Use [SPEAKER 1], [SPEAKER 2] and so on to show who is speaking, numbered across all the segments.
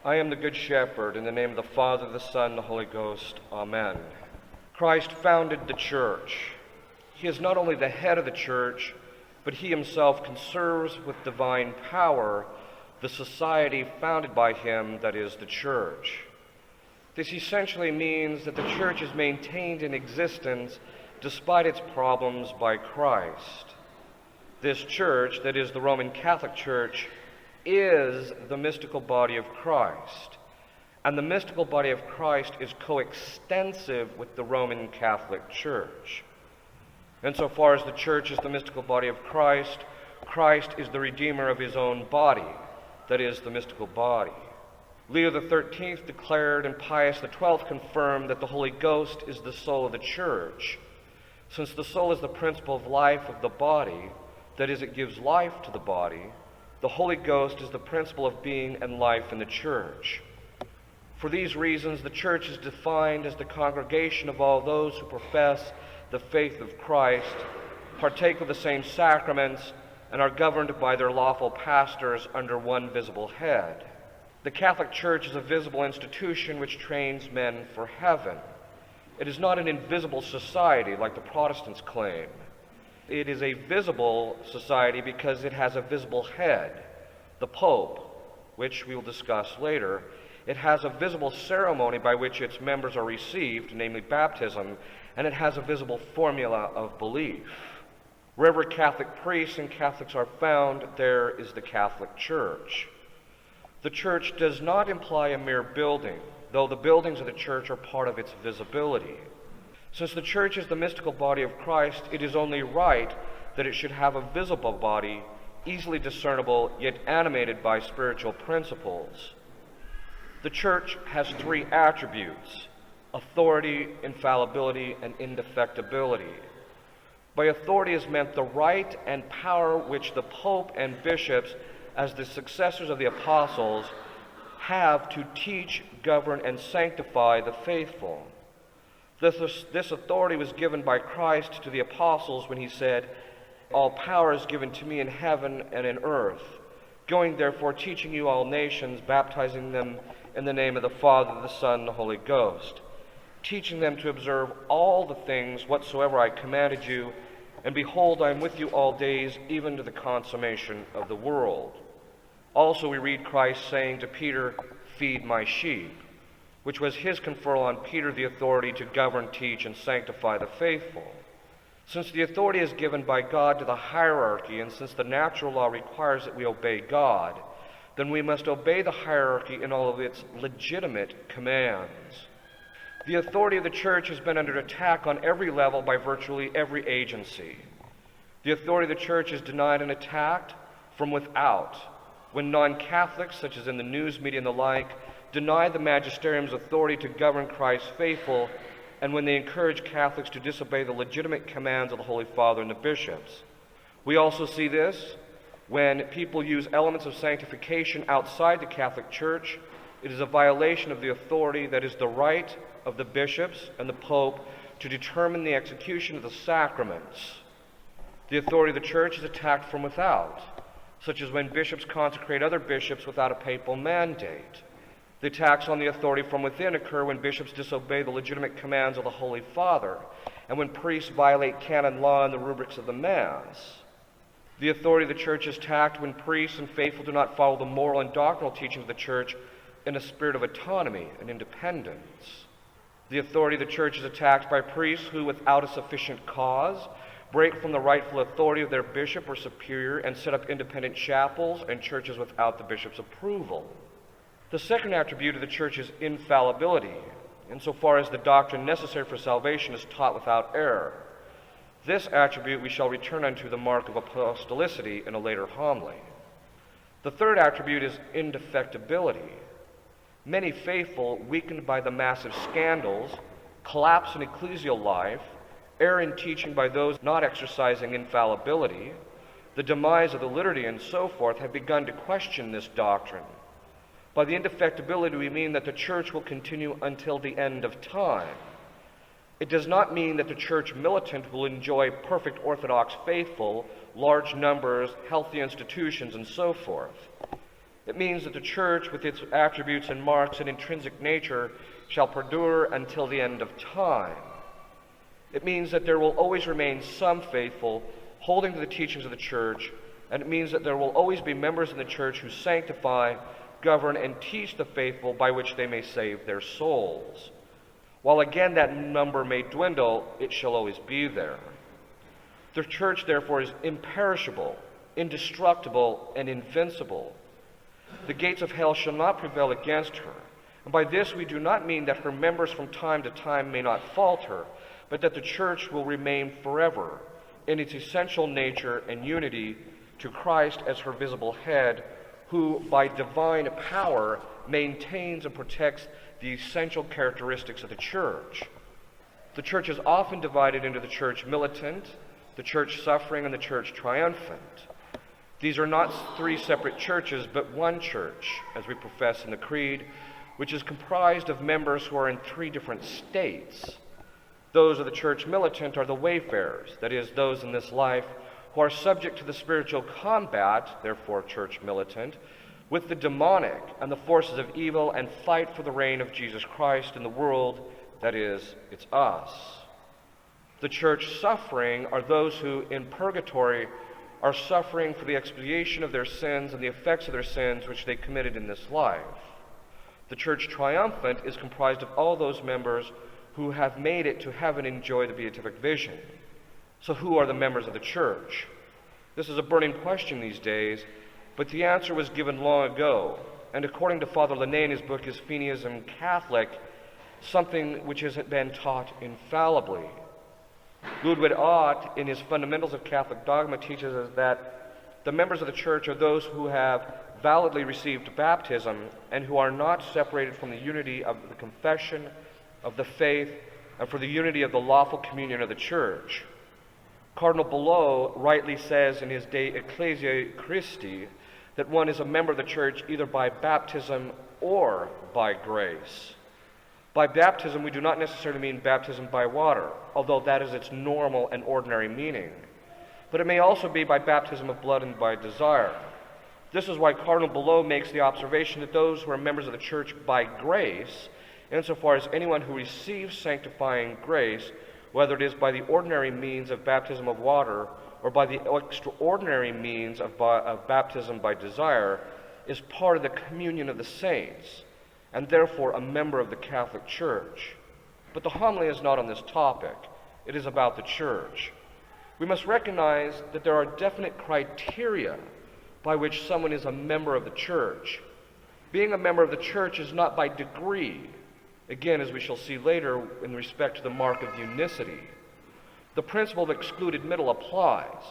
[SPEAKER 1] I am the Good Shepherd, in the name of the Father, the Son, and the Holy Ghost. Amen. Christ founded the church. He is not only the head of the church, but he himself conserves with divine power the society founded by him, that is, the church. This essentially means that the church is maintained in existence despite its problems by Christ. This church, that is the Roman Catholic Church, is the mystical body of Christ. And the mystical body of Christ is coextensive with the Roman Catholic Church. Insofar as the church is the mystical body of Christ, Christ is the redeemer of his own body, that is, the mystical body. Leo XIII declared and Pius XII confirmed that the Holy Ghost is the soul of the church. Since the soul is the principle of life of the body, that is, it gives life to the body, the Holy Ghost is the principle of being and life in the church. For these reasons, the church is defined as the congregation of all those who profess the faith of Christ, partake of the same sacraments, and are governed by their lawful pastors under one visible head. The Catholic Church is a visible institution which trains men for heaven. It is not an invisible society like the Protestants claim. It is a visible society because it has a visible head, the Pope, which we will discuss later. It has a visible ceremony by which its members are received, namely baptism, and it has a visible formula of belief. Wherever Catholic priests and Catholics are found, there is the Catholic Church. The church does not imply a mere building, though the buildings of the church are part of its visibility. Since the church is the mystical body of Christ, it is only right that it should have a visible body, easily discernible, yet animated by spiritual principles. The church has three attributes: authority, infallibility, and indefectibility. By authority is meant the right and power which the Pope and bishops, as the successors of the apostles, have to teach, govern, and sanctify the faithful. This authority was given by Christ to the apostles when he said, "All power is given to me in heaven and in earth. Going therefore, teaching you all nations, baptizing them in the name of the Father, the Son, and the Holy Ghost, teaching them to observe all the things whatsoever I commanded you, and behold, I am with you all days, even to the consummation of the world." Also we read Christ saying to Peter, "Feed my sheep," which was his conferral on Peter the authority to govern, teach, and sanctify the faithful. Since the authority is given by God to the hierarchy, and since the natural law requires that we obey God, then we must obey the hierarchy in all of its legitimate commands. The authority of the church has been under attack on every level by virtually every agency. The authority of the church is denied and attacked from without, when non-Catholics, such as in the news media and the like, deny the magisterium's authority to govern Christ's faithful, and when they encourage Catholics to disobey the legitimate commands of the Holy Father and the bishops. We also see this when people use elements of sanctification outside the Catholic Church. It is a violation of the authority that is the right of the bishops and the Pope to determine the execution of the sacraments. The authority of the church is attacked from without, such as when bishops consecrate other bishops without a papal mandate. The attacks on the authority from within occur when bishops disobey the legitimate commands of the Holy Father, and when priests violate canon law and the rubrics of the Mass. The authority of the church is attacked when priests and faithful do not follow the moral and doctrinal teachings of the church in a spirit of autonomy and independence. The authority of the church is attacked by priests who, without a sufficient cause, break from the rightful authority of their bishop or superior and set up independent chapels and churches without the bishop's approval. The second attribute of the church is infallibility, insofar as the doctrine necessary for salvation is taught without error. This attribute we shall return unto the mark of apostolicity in a later homily. The third attribute is indefectibility. Many faithful, weakened by the massive scandals, collapse in ecclesial life, err in teaching by those not exercising infallibility, the demise of the liturgy, and so forth, have begun to question this doctrine. By the indefectibility, we mean that the church will continue until the end of time. It does not mean that the church militant will enjoy perfect Orthodox faithful, large numbers, healthy institutions, and so forth. It means that the church, with its attributes and marks and intrinsic nature, shall perdure until the end of time. It means that there will always remain some faithful holding to the teachings of the church, and it means that there will always be members in the church who sanctify, govern, and teach the faithful by which they may save their souls. While again that number may dwindle, it shall always be there. The church, therefore, is imperishable, indestructible, and invincible. The gates of hell shall not prevail against her. And by this we do not mean that her members from time to time may not falter, but that the church will remain forever in its essential nature and unity to Christ as her visible head, who by divine power maintains and protects the essential characteristics of the church. The church is often divided into the church militant, the church suffering, and the church triumphant. These are not three separate churches, but one church, as we profess in the Creed, which is comprised of members who are in three different states. Those of the church militant are the wayfarers, that is, those in this life who are subject to the spiritual combat, therefore church militant, with the demonic and the forces of evil, and fight for the reign of Jesus Christ in the world, that is, it's us. The church suffering are those who in purgatory are suffering for the expiation of their sins and the effects of their sins which they committed in this life. The church triumphant is comprised of all those members who have made it to heaven and enjoy the beatific vision. So who are the members of the church? This is a burning question these days, but the answer was given long ago, and according to Father Linné in his book, Is Fenianism Catholic, something which has been taught infallibly. Ludwig Ott, in his Fundamentals of Catholic Dogma, teaches us that the members of the church are those who have validly received baptism and who are not separated from the unity of the confession, of the faith, and for the unity of the lawful communion of the church. Cardinal Below rightly says in his De Ecclesia Christi that one is a member of the church either by baptism or by grace. By baptism, we do not necessarily mean baptism by water, although that is its normal and ordinary meaning. But it may also be by baptism of blood and by desire. This is why Cardinal Below makes the observation that those who are members of the church by grace, insofar as anyone who receives sanctifying grace, whether it is by the ordinary means of baptism of water or by the extraordinary means of baptism by desire, is part of the communion of the saints, and therefore a member of the Catholic Church. But the homily is not on this topic. It is about the church. We must recognize that there are definite criteria by which someone is a member of the church. Being a member of the church is not by degree, again, as we shall see later in respect to the mark of unicity. The principle of excluded middle applies.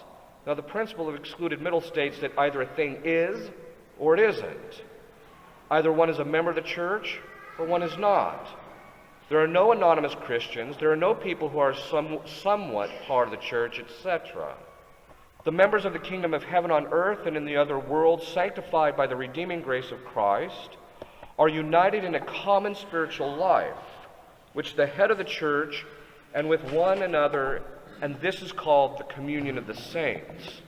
[SPEAKER 1] Now, the principle of excluded middle states that either a thing is or it isn't. Either one is a member of the church or one is not. There are no anonymous Christians. There are no people who are somewhat part of the church, etc. The members of the kingdom of heaven on earth and in the other world, sanctified by the redeeming grace of Christ, are united in a common spiritual life, which the head of the church and with one another, and this is called the communion of the saints.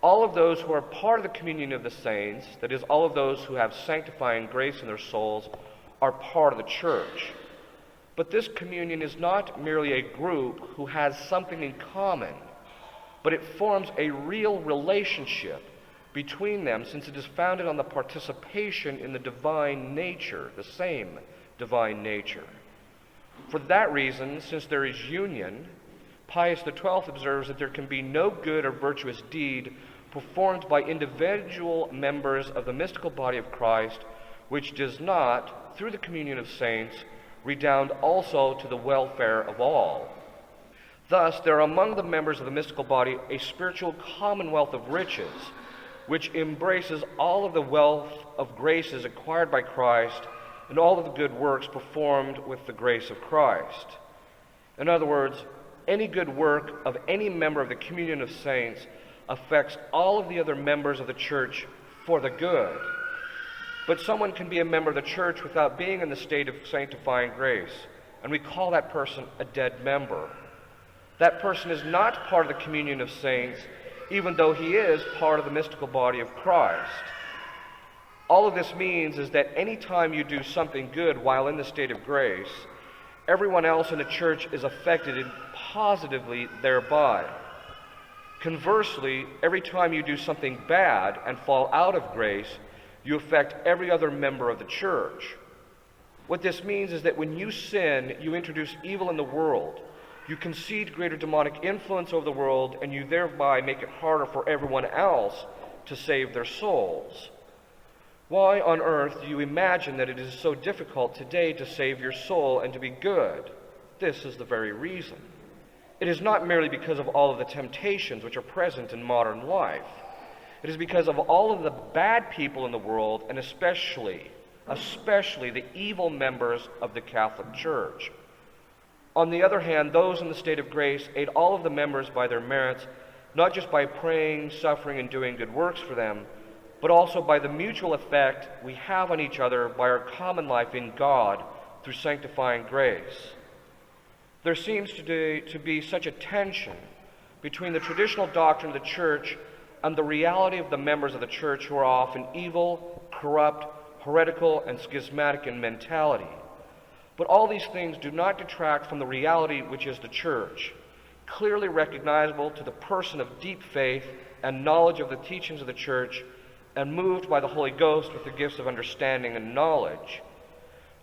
[SPEAKER 1] All of those who are part of the communion of the saints, that is, all of those who have sanctifying grace in their souls, are part of the church. But this communion is not merely a group who has something in common, but it forms a real relationship between them, since it is founded on the participation in the divine nature, the same divine nature. For that reason, since there is union, Pius XII observes that there can be no good or virtuous deed performed by individual members of the mystical body of Christ which does not, through the communion of saints, redound also to the welfare of all. Thus, there are among the members of the mystical body a spiritual commonwealth of riches, which embraces all of the wealth of graces acquired by Christ and all of the good works performed with the grace of Christ. In other words, any good work of any member of the communion of saints affects all of the other members of the church for the good. But someone can be a member of the church without being in the state of sanctifying grace, and we call that person a dead member. That person is not part of the communion of saints, even though he is part of the mystical body of Christ. All of this means is that any time you do something good while in the state of grace, everyone else in the church is affected positively thereby. Conversely, every time you do something bad and fall out of grace, you affect every other member of the church. What this means is that when you sin, you introduce evil in the world. You concede greater demonic influence over the world, and you thereby make it harder for everyone else to save their souls. Why on earth do you imagine that it is so difficult today to save your soul and to be good? This is the very reason. It is not merely because of all of the temptations which are present in modern life. It is because of all of the bad people in the world, and especially the evil members of the Catholic Church. On the other hand, those in the state of grace aid all of the members by their merits, not just by praying, suffering, and doing good works for them, but also by the mutual effect we have on each other by our common life in God through sanctifying grace. There seems to be such a tension between the traditional doctrine of the Church and the reality of the members of the Church who are often evil, corrupt, heretical, and schismatic in mentality. But all these things do not detract from the reality which is the Church, clearly recognizable to the person of deep faith and knowledge of the teachings of the Church, and moved by the Holy Ghost with the gifts of understanding and knowledge.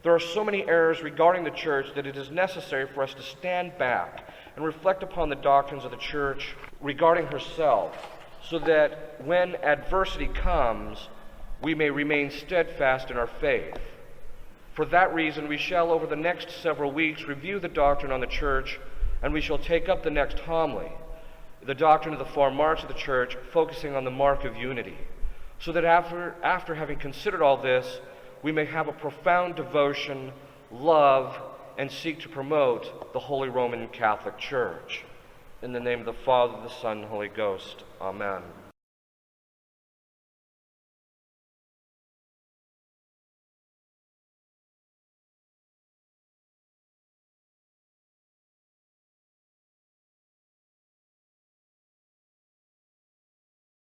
[SPEAKER 1] There are so many errors regarding the Church that it is necessary for us to stand back and reflect upon the doctrines of the Church regarding herself, so that when adversity comes, we may remain steadfast in our faith. For that reason, we shall over the next several weeks review the doctrine on the Church, and we shall take up the next homily, the doctrine of the four marks of the Church, focusing on the mark of unity, so that after having considered all this, we may have a profound devotion, love, and seek to promote the Holy Roman Catholic Church. In the name of the Father, the Son, and the Holy Ghost. Amen.